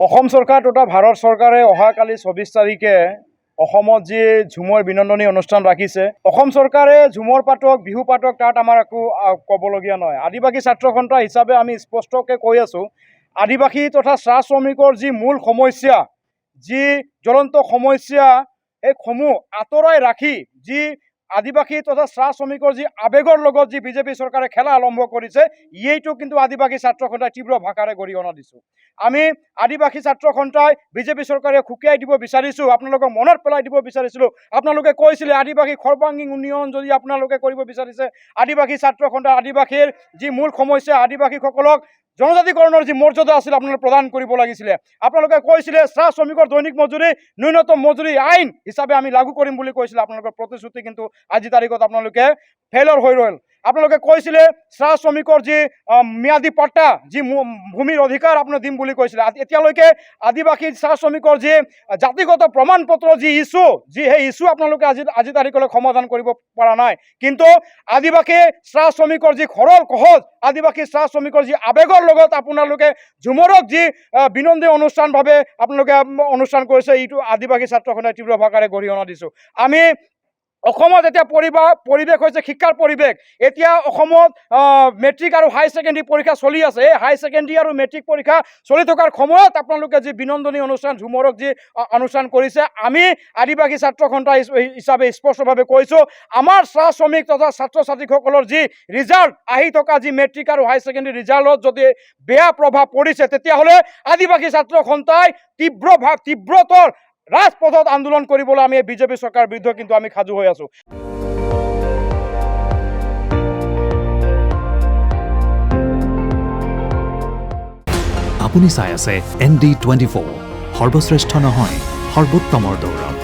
অসম চৰকাৰ তথা ভাৰত চৰকাৰে অহাকালি 24 তাৰিখে অসমত যি ঝুমৰ বিনন্দনী অনুষ্ঠান ৰাখিছে। অসম চৰকাৰে ঝুমৰ পাতক বিহু পাতক তাত আমাৰ একো ক'বলগীয়া নহয়। আদিবাসী ছাত্ৰ সন্থা হিচাপে আমি স্পষ্টকৈ কৈ আছোঁ, আদিবাসী তথা চাহ শ্ৰমিকৰ যি মূল সমস্যা, যি জ্বলন্ত সমস্যা, এইসমূহ আঁতৰাই ৰাখি যি আদিবাসী তথা চাহ শ্ৰমিকৰ যি আৱেগৰ লগত যি বিজেপি চৰকাৰে খেলা আৰম্ভ কৰিছে, এইটো কিন্তু আদিবাসী ছাত্ৰ সন্থাই তীব্ৰ ভাষাৰে গৰিহণা দিছোঁ। আমি আদিবাসী ছাত্ৰ সন্থাই বিজেপি চৰকাৰে খুকিয়াই দিব বিচাৰিছোঁ, আপোনালোকক মনত পেলাই দিব বিচাৰিছিলোঁ। আপোনালোকে কৈছিলে আদিবাসী সৰ্বাংগীন উন্নয়ন যদি আপোনালোকে কৰিব বিচাৰিছে, আদিবাসী ছাত্ৰ সন্থা আদিবাসীৰ যি মূল সমস্যা, আদিবাসীসকলক জনজাতিকৰণৰ যি মৰ্যাদা আছিল আপোনালোকে প্ৰদান কৰিব লাগিছিলে। আপোনালোকে কৈছিলে চাহ শ্ৰমিকৰ দৈনিক মজুৰি ন্যূনতম মজুৰি আইন হিচাপে আমি লাগু কৰিম বুলি কৈছিলে। আপোনালোকৰ প্ৰতিশ্ৰুতি কিন্তু আজি তাৰিখত আপোনালোকে ফেইলৰ হৈ ৰ'ল। আপোনালোকে কৈছিলে চাহ শ্ৰমিকৰ যি ম্যাদী পট্টা, যি ভূমিৰ অধিকাৰ আপোনালোকে দিম বুলি কৈছিলে। এতিয়ালৈকে আদিবাসী চাহ শ্ৰমিকৰ যি জাতিগত প্ৰমাণ পত্ৰ যি ইছ্যু, সেই ইছ্যু আপোনালোকে আজি তাৰিখলৈ সমাধান কৰিব পৰা নাই। কিন্তু আদিবাসী চাহ শ্ৰমিকৰ যি সৰল সহজ, আদিবাসী চাহ শ্ৰমিকৰ যি আৱেগৰ লগত আপোনালোকে ঝুমৰক যি বিনন্দী অনুষ্ঠানভাৱে আপোনালোকে অনুষ্ঠান কৰিছে, এইটো আদিবাসী ছাত্ৰ সন্থাই তীব্ৰ ভাষাৰে গৰিহণা দিছোঁ। আমি অসমত এতিয়া পৰিৱেশ হৈছে শিক্ষাৰ পৰিৱেশ। এতিয়া অসমত মেট্ৰিক আৰু হাই ছেকেণ্ডেৰী পৰীক্ষা চলি আছে। এই হাই ছেকেণ্ডেৰী আৰু মেট্ৰিক পৰীক্ষা চলি থকাৰ সময়ত আপোনালোকে যি বিনন্দনী অনুষ্ঠান ঝুমৰক যি অনুষ্ঠান কৰিছে, আমি আদিবাসী ছাত্ৰ সন্থা হিচাপে স্পষ্টভাৱে কৈছোঁ, আমাৰ চাহ শ্ৰমিক তথা ছাত্ৰ ছাত্ৰীসকলৰ যি ৰিজাল্ট আহি থকা যি মেট্ৰিক আৰু হাই ছেকেণ্ডেৰী ৰিজাল্টত যদি বেয়া প্ৰভাৱ পৰিছে, তেতিয়াহ'লে আদিবাসী ছাত্ৰ সন্থাই তীব্ৰতৰ ৰাজপথত আন্দোলন কৰিবলৈ আমি বিজেপি চৰকাৰৰ বিৰুদ্ধে কিন্তু আমি সাজু হৈ আছোঁ। আপুনি চাই আছে ND24, সৰ্বশ্ৰেষ্ঠ নহয় সৰ্বোত্তমৰ দৌৰত।